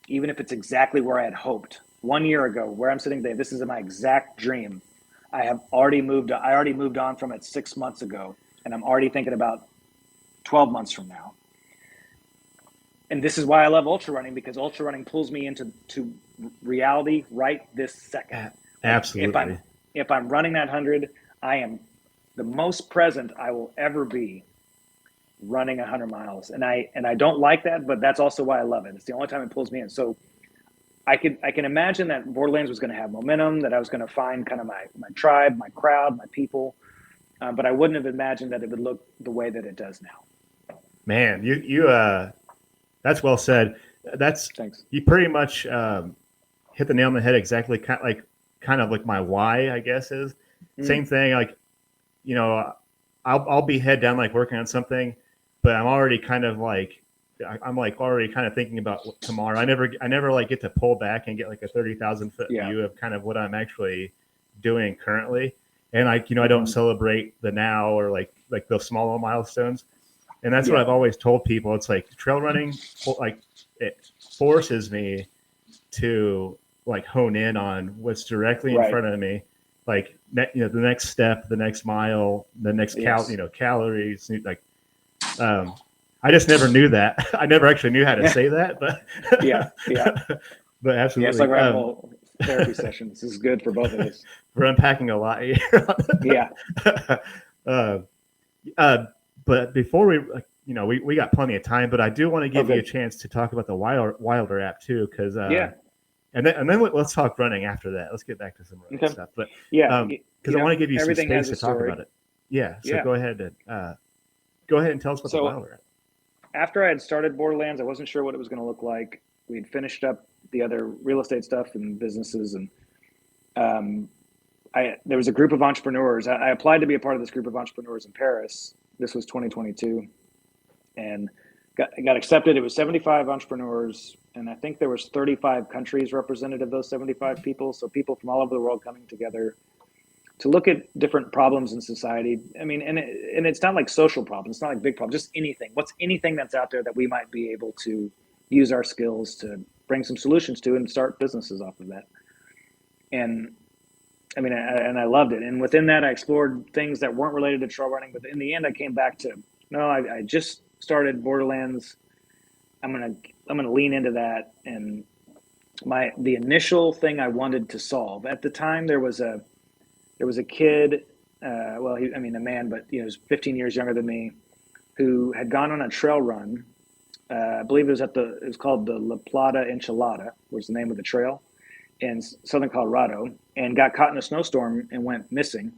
even if it's exactly where I had hoped 1 year ago, where I'm sitting today, this is my exact dream. I already moved on from it 6 months ago. And I'm already thinking about 12 months from now. And this is why I love ultra running, because ultra running pulls me into reality right this second. Absolutely. If I'm running that 100, I am the most present I will ever be running 100 miles. And I don't like that, but that's also why I love it. It's the only time it pulls me in. So I can imagine that Borderlands was going to have momentum, that I was going to find kind of my tribe, my crowd, my people. But I wouldn't have imagined that it would look the way that it does now. Man, you that's well said. Thanks. You pretty much hit the nail on the head exactly. Kind of like my why, I guess, is same thing. Like, I'll be head down like working on something, but I'm already kind of like already kind of thinking about tomorrow. I never like get to pull back and get like a 30,000 foot view of kind of what I'm actually doing currently. And I don't celebrate the now or like those smaller milestones. And that's what I've always told people. It's like trail running, like it forces me to like hone in on what's directly in front of me. Like, the next step, the next mile, the next calories. Like, I just never knew that. I never actually knew how to say that, but yeah. But absolutely. Yeah, it's like therapy session. This is good for both of us. We're unpacking a lot here. Yeah. uh, but before we got plenty of time, but I do want to give you a chance to talk about the Wylder app too, because yeah. And then let's talk running after that. Let's get back to some running stuff. But yeah, because I want to give you some space to talk about it. Yeah. So go ahead and tell us about the Wylder app. After I had started Borderlands, I wasn't sure what it was going to look like. We'd finished up the other real estate stuff and businesses, and there was a group of entrepreneurs. I applied to be a part of this group of entrepreneurs in Paris. This was 2022, and got accepted. It was 75 entrepreneurs, and I think there was 35 countries represented of those 75 people. So people from all over the world coming together to look at different problems in society. I mean, and it's not like social problems. It's not like big problems, just anything. What's anything that's out there that we might be able to use our skills to bring some solutions to and start businesses off of that. And I mean, I loved it. And within that, I explored things that weren't related to trail running. But in the end, I came back to, no, I just started Borderlands. I'm gonna lean into that. And the initial thing I wanted to solve at the time, there was a kid, a man, but he was 15 years younger than me, who had gone on a trail run. I believe it was called the La Plata Enchilada, was the name of the trail in southern Colorado, and got caught in a snowstorm and went missing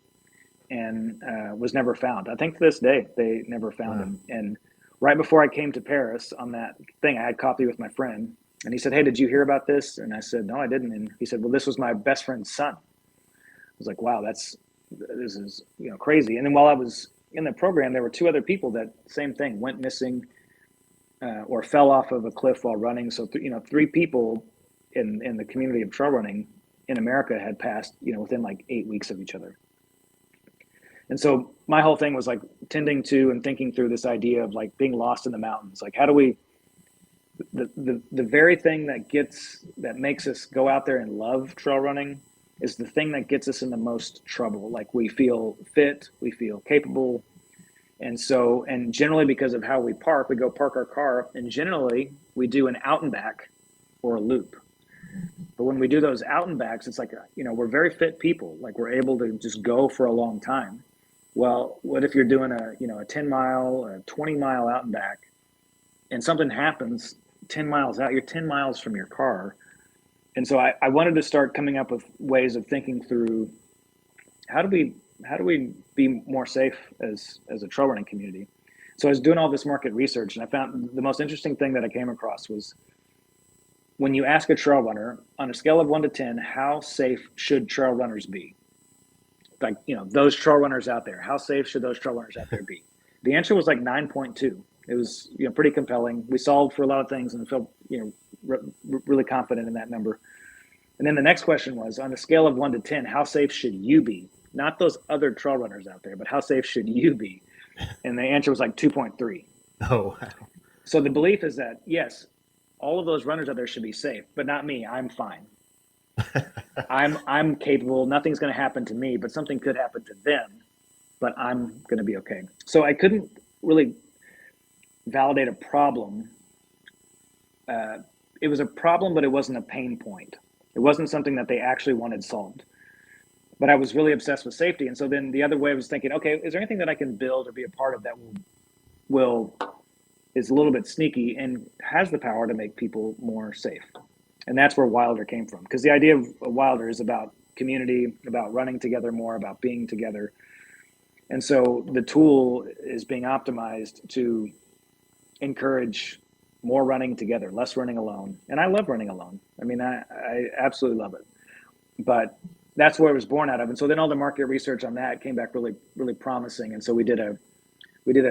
and was never found. I think to this day, they never found him. And right before I came to Paris on that thing, I had coffee with my friend, and he said, "Hey, did you hear about this?" And I said, "No, I didn't." And he said, "Well, this was my best friend's son." I was like, "Wow, this is crazy." And then while I was in the program, there were two other people that same thing, went missing or fell off of a cliff while running. So three people in the community of trail running in America had passed within like 8 weeks of each other. And so my whole thing was like tending to and thinking through this idea of like being lost in the mountains. Like, how do we the very thing that makes us go out there and love trail running is the thing that gets us in the most trouble. Like, we feel fit, we feel capable. And generally because of how we go park our car, and generally we do an out and back or a loop. But when we do those out and backs, it's like, we're very fit people. Like, we're able to just go for a long time. Well, what if you're doing a 10 mile, a 20 mile out and back, and something happens 10 miles out, you're 10 miles from your car. And so I wanted to start coming up with ways of thinking through how do we be more safe as a trail running community. So I was doing all this market research, and I found the most interesting thing that I came across was when you ask a trail runner on a scale of 1 to 10, how safe should trail runners be? Like, those trail runners out there, how safe should those trail runners out there be? The answer was like 9.2. It was pretty compelling. We solved for a lot of things and felt really confident in that number. And then the next question was, on a scale of 1 to 10, how safe should you be? Not those other trail runners out there, but how safe should you be? And the answer was like 2.3. Oh, wow. So the belief is that, yes, all of those runners out there should be safe, but not me. I'm fine. I'm capable. Nothing's going to happen to me, but something could happen to them, but I'm going to be okay. So I couldn't really validate a problem. It was a problem, but it wasn't a pain point. It wasn't something that they actually wanted solved. But I was really obsessed with safety. And so then the other way I was thinking, okay, is there anything that I can build or be a part of that is a little bit sneaky and has the power to make people more safe? And that's where Wylder came from. Because the idea of Wylder is about community, about running together more, about being together. And so the tool is being optimized to encourage more running together, less running alone. And I love running alone. I mean, I absolutely love it. But that's where it was born out of. And so then all the market research on that came back really, really promising. And so we did a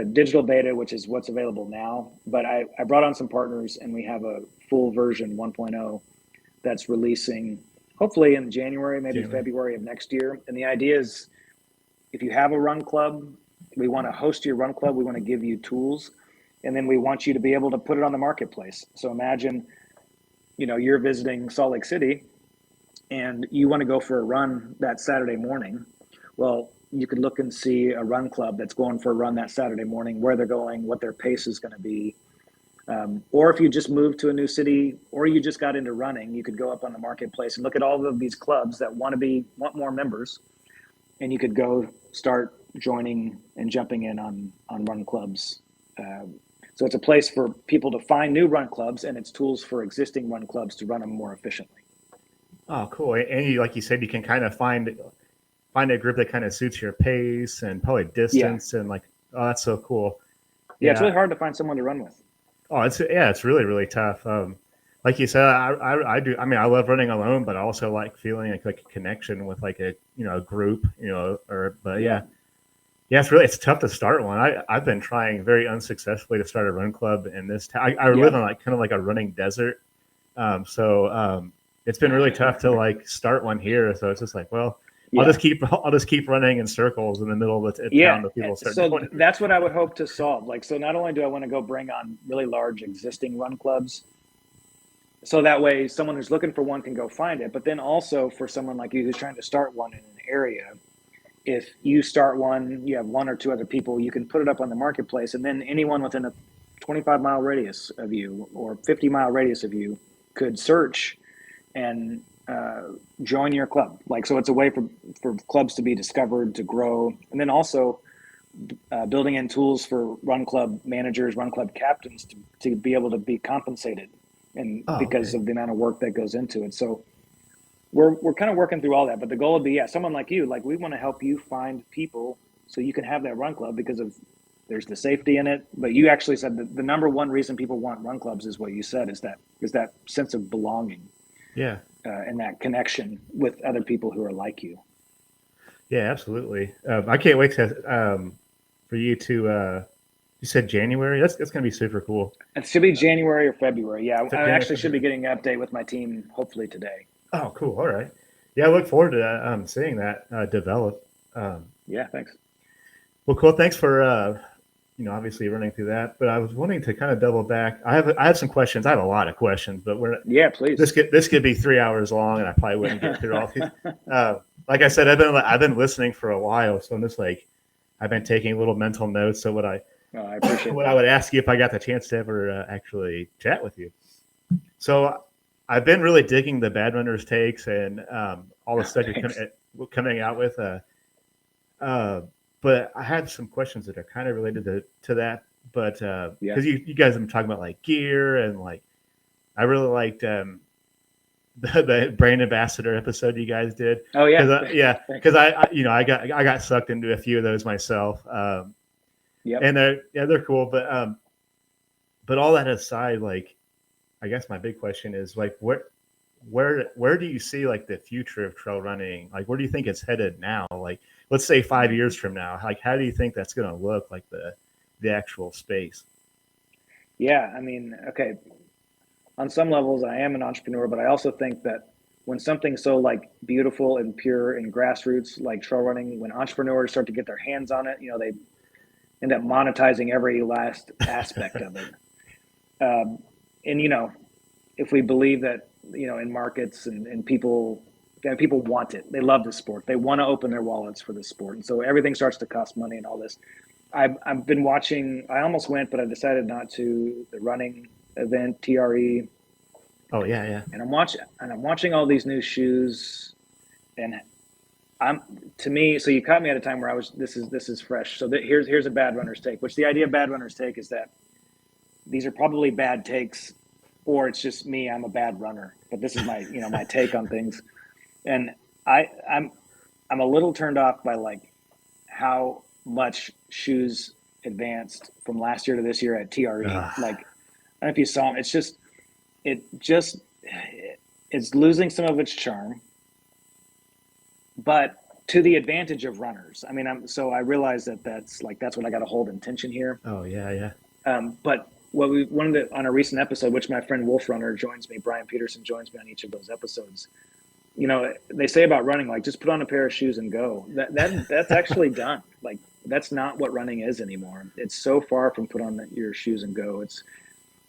digital beta, which is what's available now. But I brought on some partners, and we have a full version 1.0 that's releasing hopefully in January, maybe February of next year. And the idea is, if you have a run club, we want to host your run club. We want to give you tools, and then we want you to be able to put it on the marketplace. So imagine, you're visiting Salt Lake City and you want to go for a run that Saturday morning. Well, you could look and see a run club that's going for a run that Saturday morning, where they're going, what their pace is going to be. Or if you just moved to a new city or you just got into running, you could go up on the marketplace and look at all of these clubs that want more members, and you could go start joining and jumping in on run clubs. So it's a place for people to find new run clubs, and it's tools for existing run clubs to run them more efficiently. Oh, cool. And you, like you said, you can kind of find a group that kind of suits your pace and probably distance and like, oh, that's so cool. Yeah, it's really hard to find someone to run with. Oh, it's really, really tough. Like you said, I do. I mean, I love running alone, but I also like feeling like a connection with like a group, but yeah, it's tough to start one. I've been trying very unsuccessfully to start a run club in this town. I live in like kind of like a running desert, so it's been really tough to like start one here. So it's just like, well, I'll just keep running in circles in the middle of the town that people start so doing. That's what I would hope to solve. Like, so not only do I want to go bring on really large existing run clubs, so that way someone who's looking for one can go find it, but then also for someone like you who's trying to start one in an area, if you start one, you have one or two other people, you can put it up on the marketplace, and then anyone within a 25-mile radius of you or 50-mile radius of you could search and join your club. Like, so it's a way for clubs to be discovered, to grow, and then also building in tools for run club managers, run club captains to be able to be compensated, and because of the amount of work that goes into it. So we're kind of working through all that, but the goal would be, someone like you, like we want to help you find people so you can have that run club because there's the safety in it. But you actually said that the number one reason people want run clubs is what you said, is that sense of belonging. Yeah. And that connection with other people who are like you. Yeah, absolutely. I can't wait for you to. You said January. That's going to be super cool. It should be January or February. Yeah, I actually should be getting an update with my team hopefully today. Oh, cool. All right. Yeah, I look forward to that. Seeing that develop. Yeah, thanks. Well, cool. Thanks for obviously running through that. But I was wanting to kind of double back. I have some questions. I have a lot of questions, but please. This could be 3 hours long, and I probably wouldn't get through all these. Like I said, I've been listening for a while, so I'm just like, I've been taking little mental notes. So I appreciate what I would ask you if I got the chance to ever actually chat with you. So I've been really digging the Bad Runners takes and all the stuff you're coming out with. But I had some questions that are kind of related to that. But because you guys have been talking about like gear and like, I really liked the brand ambassador episode you guys did. Oh yeah, because I got sucked into a few of those myself. And they're cool, but all that aside, like, I guess my big question is like, where do you see like the future of trail running? Like, where do you think it's headed now? Like, let's say 5 years from now, like, how do you think that's going to look, like the actual space? Yeah, I mean, okay, on some levels I am an entrepreneur, but I also think that when something's so like beautiful and pure and grassroots like trail running, when entrepreneurs start to get their hands on it, they end up monetizing every last aspect of it. And if we believe that in markets and people want it, they love the sport, they want to open their wallets for the sport, and so everything starts to cost money and all this. I've been watching. I almost went, but I decided not to. The running event, TRE. Oh yeah. And I'm watching all these new shoes, and to me. So you caught me at a time where I was. This is fresh. So here's a Bad Runner's take. Which the idea of Bad Runner's take is that these are probably bad takes, or it's just me. I'm a bad runner. But this is my my take on things, and I'm a little turned off by like how much shoes advanced from last year to this year at TRE. Like, I don't know if you saw them. It's losing some of its charm, but to the advantage of runners. I mean, I realize that's what I got to hold in tension here. Oh yeah. But what we wanted to, on a recent episode, which my friend Wolf Runner joins me, Brian Peterson joins me on each of those episodes. They say about running, like, just put on a pair of shoes and go. That's actually done. Like, that's not what running is anymore. It's so far from put on your shoes and go. It's,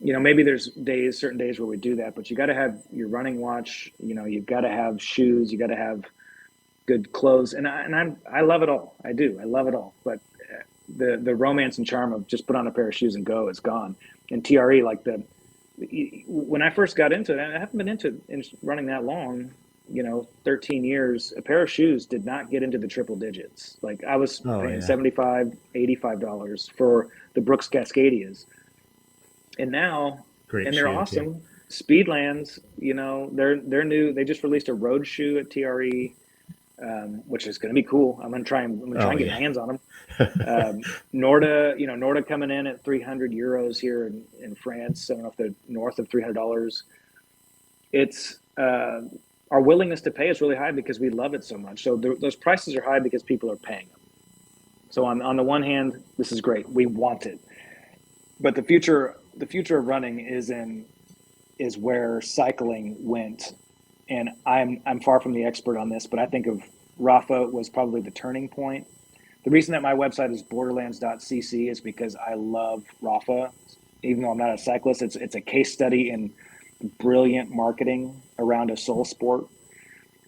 maybe there's certain days where we do that, but you got to have your running watch. You've got to have shoes. You got to have good clothes, and I love it all. I do. I love it all. But the romance and charm of just put on a pair of shoes and go is gone. And TRE, like when I first got into it, I haven't been into running that long, 13 years, a pair of shoes did not get into the triple digits. Like I was paying $75, $85 for the Brooks Cascadias. And now, they're awesome. Too. Speedlands, they're new. They just released a road shoe at TRE, which is going to be cool. I'm going to try and get my hands on them. Norda coming in at 300 euros here in France. I don't know if they're north of $300. It's our willingness to pay is really high because we love it so much. So those prices are high because people are paying them. So on the one hand, this is great. We want it, but the future of running is where cycling went. And I'm far from the expert on this, but I think of Rafa was probably the turning point. The reason that my website is borderlands.cc is because I love Rafa. Even though I'm not a cyclist, it's a case study in brilliant marketing around a soul sport.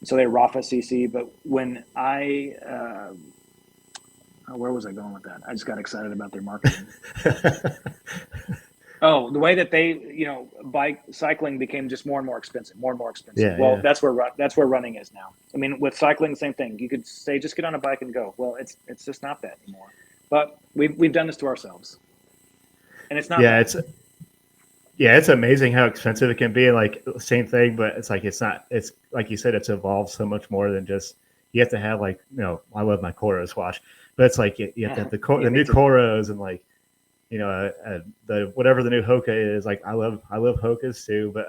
So they're Rafa CC. But when where was I going with that? I just got excited about their marketing. Oh, the way that they, bike cycling became just more and more expensive. Yeah, well, that's where running is now. I mean, with cycling, the same thing. You could say just get on a bike and go. Well, it's just not that anymore. But we've done this to ourselves, and it's not. Yeah, bad. It's amazing how expensive it can be. Like same thing, but it's like it's not. It's like you said, it's evolved so much more than just. You have to have I love my Coros watch, but it's like you have to have the new Coros and like. The whatever the new Hoka is, like I love Hokas too, but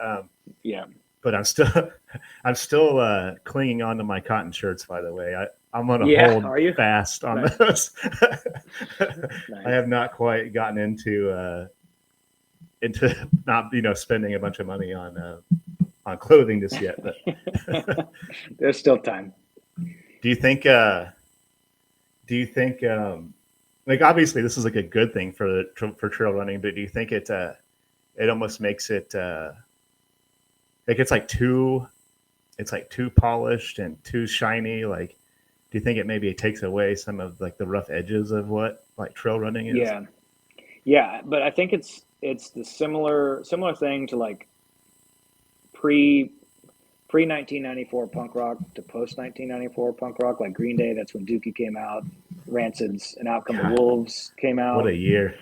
but I'm still clinging on to my cotton shirts. By the way, I'm on a hold fast on those. Nice. I have not quite gotten into not spending a bunch of money on clothing just yet, but there's still time. Do you think? Like obviously this is like a good thing for trail running, but do you think it almost makes it like it's too polished and too shiny? Like, do you think it maybe takes away some of like the rough edges of what like trail running is? Yeah, but I think it's the similar thing to like pre 1994 punk rock to post 1994 punk rock, like Green Day. That's when Dookie came out. Rancid's An Outcome of Wolves came out. What a year!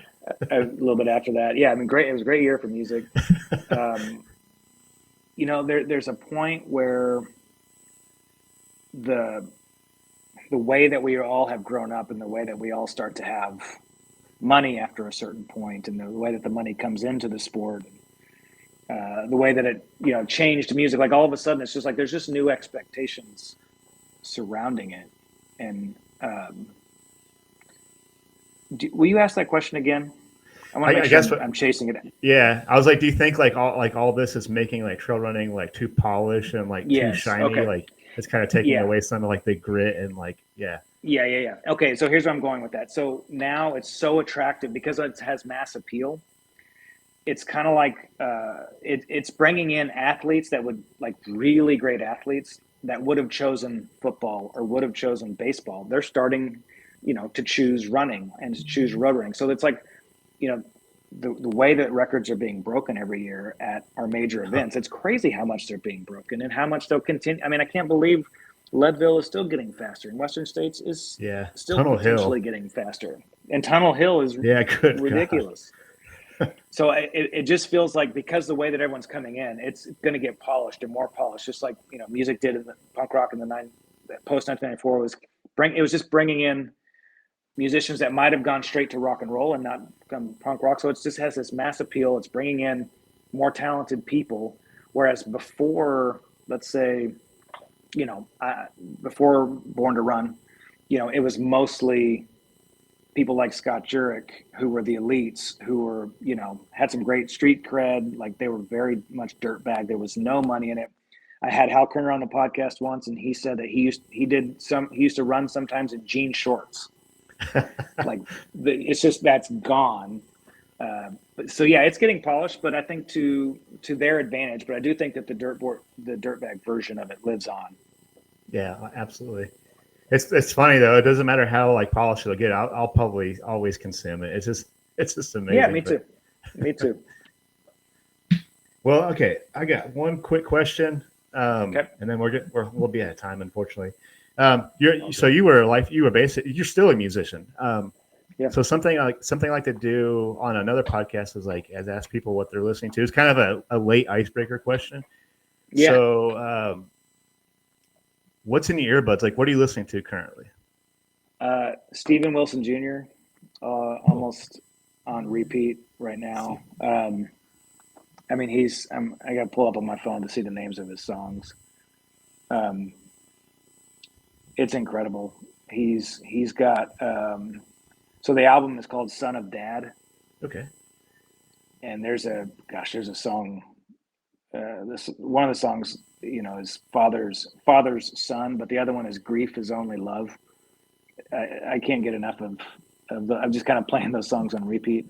A little bit after that, yeah. I mean, great. It was a great year for music. There's a point where the way that we all have grown up and the way that we all start to have money after a certain point, and the way that the money comes into the sport. The way that it, changed music, like all of a sudden, it's just like there's just new expectations surrounding it. And will you ask that question again? I guess I'm chasing it. Yeah, I was like, do you think like all this is making like trail running like too polished and like too shiny? Okay. Like it's kind of taking away some of like the grit and like Yeah. Okay, so here's where I'm going with that. So now it's so attractive because it has mass appeal. It's kind of like it's bringing in athletes that would like really great athletes that would have chosen football or would have chosen baseball. They're starting, to choose running and to choose road running. So it's like, the way that records are being broken every year at our major events, it's crazy how much they're being broken and how much they'll continue. I mean, I can't believe Leadville is still getting faster and Western States is still Tunnel potentially Hill. Getting faster. And Tunnel Hill is ridiculous. So it just feels like because the way that everyone's coming in, it's going to get polished and more polished, just like music did in the punk rock in the post 1994 was just bringing in musicians that might have gone straight to rock and roll and not come punk rock. So it just has this mass appeal. It's bringing in more talented people, whereas before, let's say, before Born to Run, it was mostly people like Scott Jurek, who were the elites, who were, had some great street cred. Like they were very much dirtbag. There was no money in it. I had Hal Kerner on the podcast once, and he said that he used to run sometimes in jean shorts. It's just that's gone. So yeah, it's getting polished, but I think to their advantage. But I do think that the dirtbag version of it lives on. Yeah, absolutely. It's funny though. It doesn't matter how like polished it'll get. I'll probably always consume it. It's just amazing. Yeah, me too. Me too. Well, okay. I got one quick question, Okay. and then we'll be out of time, unfortunately. You were basically you're still a musician. Yeah. So something I like to do on another podcast is ask people what they're listening to. It's kind of a late icebreaker question. Yeah. So what's in your earbuds? Like, what are you listening to currently? Steven Wilson Jr. Almost on repeat right now. I mean, I got to pull up on my phone to see the names of his songs. It's incredible. He's got, so the album is called Son of Dad. Okay. And there's a song, one of the songs, is father's son, but the other one is Grief is Only Love. I can't get enough of I'm just kind of playing those songs on repeat.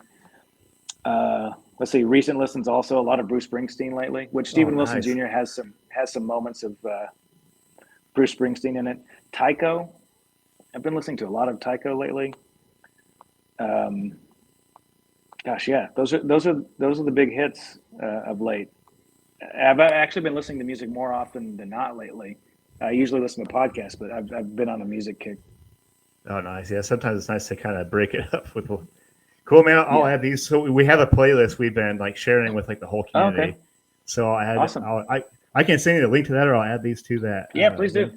Let's see, recent listens also a lot of Bruce Springsteen lately, which Steven Wilson Jr. has some moments of Bruce Springsteen in it. Tycho, I've been listening to a lot of Tycho lately. Gosh, yeah, those are the big hits of late. I've actually been listening to music more often than not lately. I usually listen to podcasts, but I've been on a music kick. Oh, nice. Yeah, sometimes it's nice to kind of break it up with. Cool, man. I'll add these. So we have a playlist we've been like sharing with like the whole community. Okay. So I'll add. Awesome. I can send you the link to that, or I'll add these to that. Yeah, please do.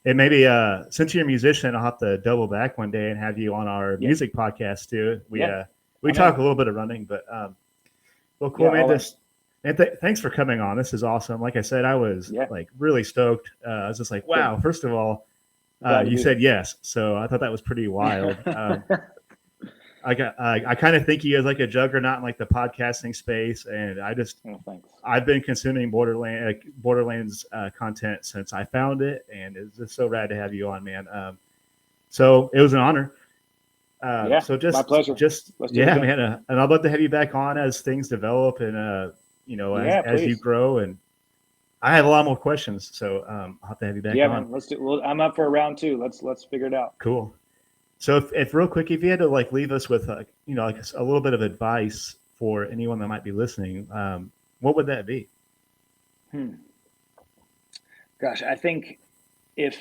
And maybe since you're a musician, I'll have to double back one day and have you on our music podcast too. We talk a little bit of running, but well, cool, man. Thanks for coming on. This is awesome. Like I said, I was like really stoked. I was just like, wow. First of all, you said yes, so I thought that was pretty wild. I kind of think he is like a juggernaut in like the podcasting space, and I've been consuming Borderlands content since I found it, and it's just so rad to have you on, man. So it was an honor. So just my pleasure. Man, and I'd love to have you back on as things develop and as you grow. And I have a lot more questions, so I'll have to have you back on. Yeah, man, let's do. I'm up for a round two. Let's figure it out. Cool. So if real quick, if you had to like leave us with like a little bit of advice for anyone that might be listening, what would that be? Gosh, I think if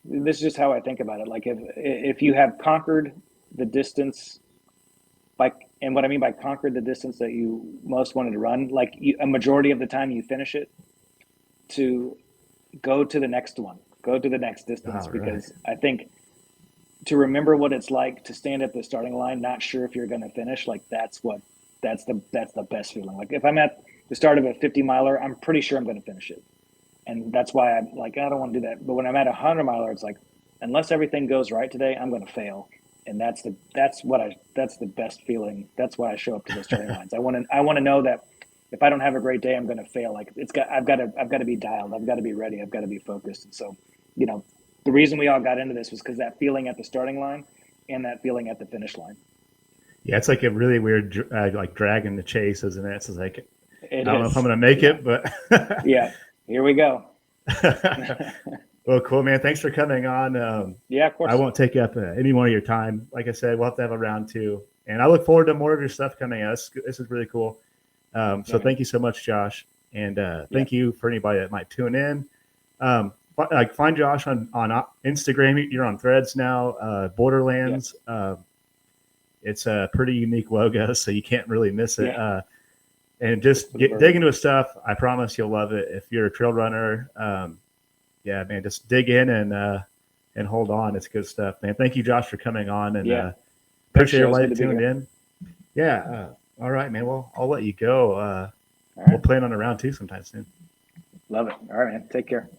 this is just how I think about it, like if you have conquered the distance, and what I mean by conquered the distance that you most wanted to run, like a majority of the time you finish it, to go to the next one, go to the next distance, because I think to remember what it's like to stand at the starting line, not sure if you're going to finish, like that's the best feeling. Like if I'm at the start of a 50 miler, I'm pretty sure I'm going to finish it. And that's why I'm like, I don't want to do that. But when I'm at 100 miler, it's like, unless everything goes right today, I'm going to fail. And that's the best feeling. That's why I show up to the starting lines. I want to know that if I don't have a great day, I'm going to fail. Like I've got to be dialed. I've got to be ready. I've got to be focused. And so, the reason we all got into this was because that feeling at the starting line and that feeling at the finish line. Yeah, it's like a really weird like drag in the chase, isn't it? It's like I don't know if I'm going to make it, but yeah, here we go. Well, cool, man. Thanks for coming on. Of course. I won't take up any more of your time. Like I said, we'll have to have a round two, and I look forward to more of your stuff coming out. This is really cool. So thank you so much, Josh, and thank you for anybody that might tune in. Find Josh on Instagram. You're on Threads now. Borderlands. It's a pretty unique logo, so you can't really miss it. And just dig into his stuff. I promise you'll love it. If you're a trail runner, man, just dig in and hold on. It's good stuff, man. Thank you, Josh, for coming on, and appreciate everybody tuning in. Yeah. All right, man. Well, I'll let you go. We'll plan on a round two sometime soon. Love it. All right, man. Take care.